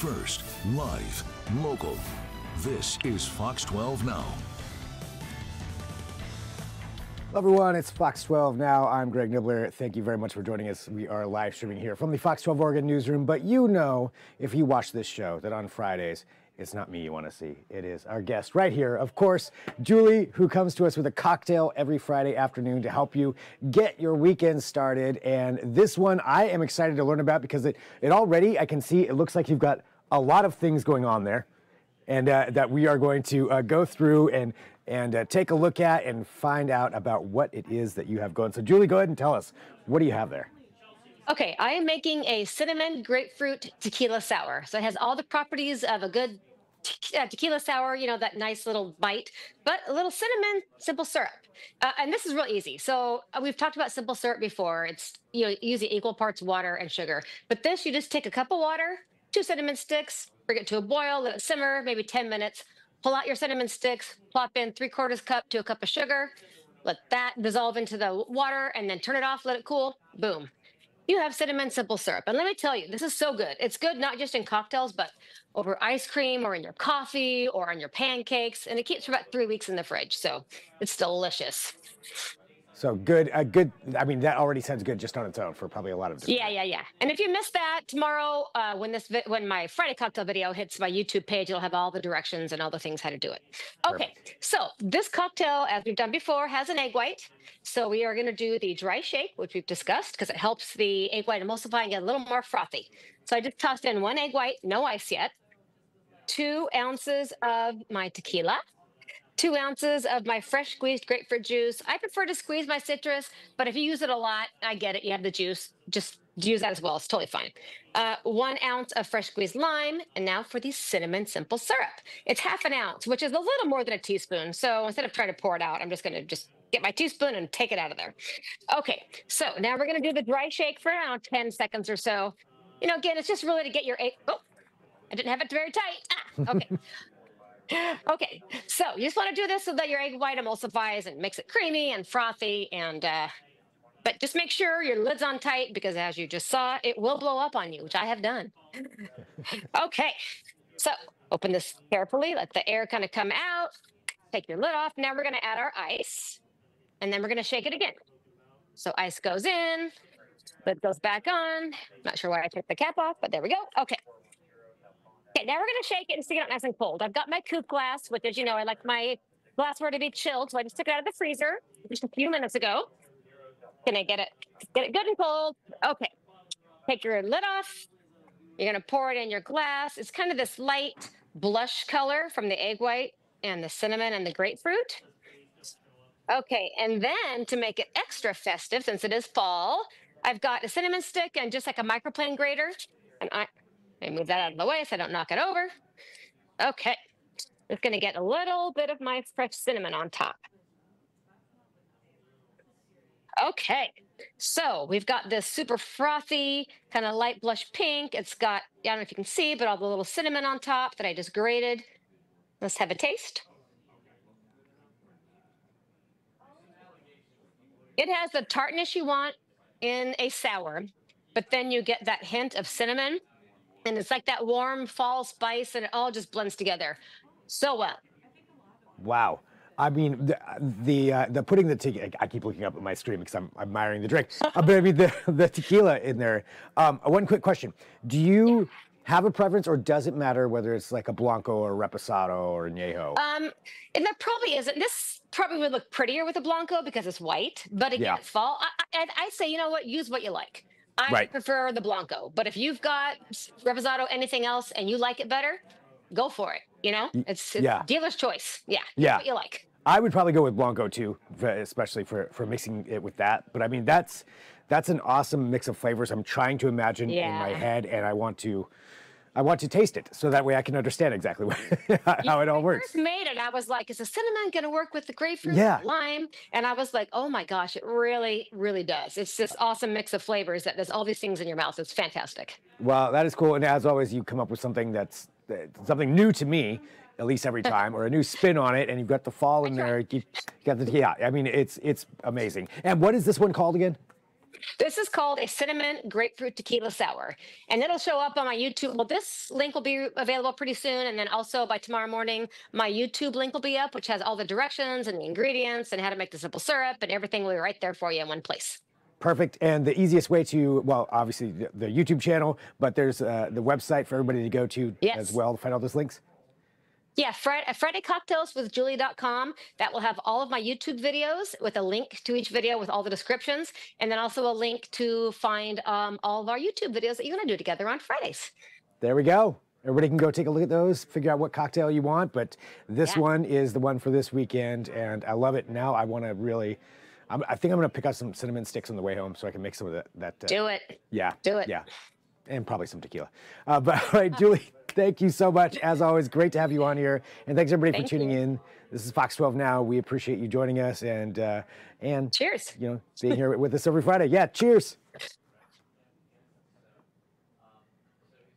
first, live, local. This is Fox 12 Now. Hello everyone, it's Fox 12 Now. I'm Greg Nibbler. Thank you very much for joining us. We are live streaming here from the Fox 12 Oregon newsroom, but you know, if you watch this show, that on Fridays, it's not me you want to see. It is our guest right here, of course, Julie, who comes to us with a cocktail every Friday afternoon to help you get your weekend started. And this one I am excited to learn about because it already, I can see, it looks like you've got a lot of things going on there, and that we are going to go through and take a look at and find out about what it is that you have going. So Julie, go ahead and tell us, what do you have there? Okay, I am making a cinnamon grapefruit tequila sour. So it has all the properties of a good tequila sour, you know, that nice little bite, but a little cinnamon, simple syrup. And this is real easy. So we've talked about simple syrup before. It's, you know, using equal parts water and sugar. But this, you just take a cup of water, 2 cinnamon sticks, bring it to a boil, let it simmer, maybe 10 minutes. Pull out your cinnamon sticks, plop in 3/4 cup to a cup of sugar, let that dissolve into the water, and then turn it off, let it cool, boom. You have cinnamon simple syrup. And let me tell you, this is so good. It's good not just in cocktails, but over ice cream or in your coffee or on your pancakes. And it keeps for about 3 weeks in the fridge. So it's delicious. So good, good. I mean, that already sounds good just on its own for probably a lot of different Yeah. And if you missed that tomorrow, when my Friday cocktail video hits my YouTube page, it'll have all the directions and all the things how to do it. Okay, so this cocktail, as we've done before, has an egg white. So we are going to do the dry shake, which we've discussed, because it helps the egg white emulsify and get a little more frothy. So I just tossed in 1 egg white, no ice yet, 2 ounces of my tequila, 2 ounces of my fresh squeezed grapefruit juice. I prefer to squeeze my citrus, but if you use it a lot, I get it. You have the juice. Just use that as well. It's totally fine. 1 ounce of fresh squeezed lime. And now for the cinnamon simple syrup. It's 1/2 ounce, which is a little more than a teaspoon. So instead of trying to pour it out, I'm just going to get my teaspoon and take it out of there. Okay, so now we're going to do the dry shake for around 10 seconds or so. You know, again, it's just really to get your egg. Oh, I didn't have it very tight. Okay. Okay, so you just want to do this so that your egg white emulsifies and makes it creamy and frothy. And but just make sure your lid's on tight, because as you just saw, it will blow up on you, which I have done. Okay, so open this carefully, let the air kind of come out, take your lid off. Now we're going to add our ice, and then we're going to shake it again. So ice goes in, lid goes back on. Not sure why I took the cap off, but there we go. Okay, now we're going to shake it and stick it out nice and cold. I've got my coupe glass, which, as you know, I like my glassware to be chilled, so I just took it out of the freezer just a few minutes ago. Can I get it good and cold? Okay, take your lid off. You're going to pour it in your glass. It's kind of this light blush color from the egg white and the cinnamon and the grapefruit. Okay, and then to make it extra festive, since it is fall, I've got a cinnamon stick and just like a microplane grater, and I move that out of the way so I don't knock it over. Okay, just going to get a little bit of my fresh cinnamon on top. Okay, so we've got this super frothy, kind of light blush pink. It's got, I don't know if you can see, but all the little cinnamon on top that I just grated. Let's have a taste. It has the tartness you want in a sour, but then you get that hint of cinnamon. And it's like that warm fall spice, and it all just blends together so well. Wow. I mean, the putting the tequila, I keep looking up at my screen because I'm admiring the drink. But I mean, the tequila in there. One quick question. Do you have a preference, or does it matter whether it's like a Blanco or Reposado or Añejo? And that probably isn't. This probably would look prettier with a Blanco because it's white. But again, fall, I say, you know what, use what you like. I prefer the Blanco, but if you've got Reposado, anything else, and you like it better, go for it. You know, it's dealer's choice. Yeah, what you like. I would probably go with Blanco too, especially for mixing it with that. But I mean, that's an awesome mix of flavors. I'm trying to imagine in my head, and I want to taste it so that way I can understand exactly how it all works. When I first made it, I was like, is the cinnamon going to work with the grapefruit, lime? And I was like, oh my gosh, it really, really does. It's this awesome mix of flavors that does all these things in your mouth. It's fantastic. Well, that is cool. And as always, you come up with something that's something new to me, at least every time, or a new spin on it, and you've got the fall in there. You got the, I mean, it's amazing. And what is this one called again? This is called a cinnamon grapefruit tequila sour, and it'll show up on my YouTube. Well, this link will be available pretty soon, and then also by tomorrow morning, my YouTube link will be up, which has all the directions and the ingredients and how to make the simple syrup, and everything will be right there for you in one place. Perfect. And the easiest way to, well, obviously the YouTube channel, but there's the website for everybody to go to as well to find all those links. Yeah, FridayCocktailsWithJulie.com. That will have all of my YouTube videos with a link to each video with all the descriptions, and then also a link to find all of our YouTube videos that you're going to do together on Fridays. There we go. Everybody can go take a look at those, figure out what cocktail you want, but this one is the one for this weekend, and I love it. Now I want to really, I think I'm going to pick up some cinnamon sticks on the way home so I can make some of that. Do it. Yeah. Do it. Yeah. And probably some tequila. But all right, Julie, thank you so much. As always, great to have you on here. And thanks everybody for tuning in. This is Fox 12 Now. We appreciate you joining us and cheers. Being here with us every Friday. Yeah, cheers.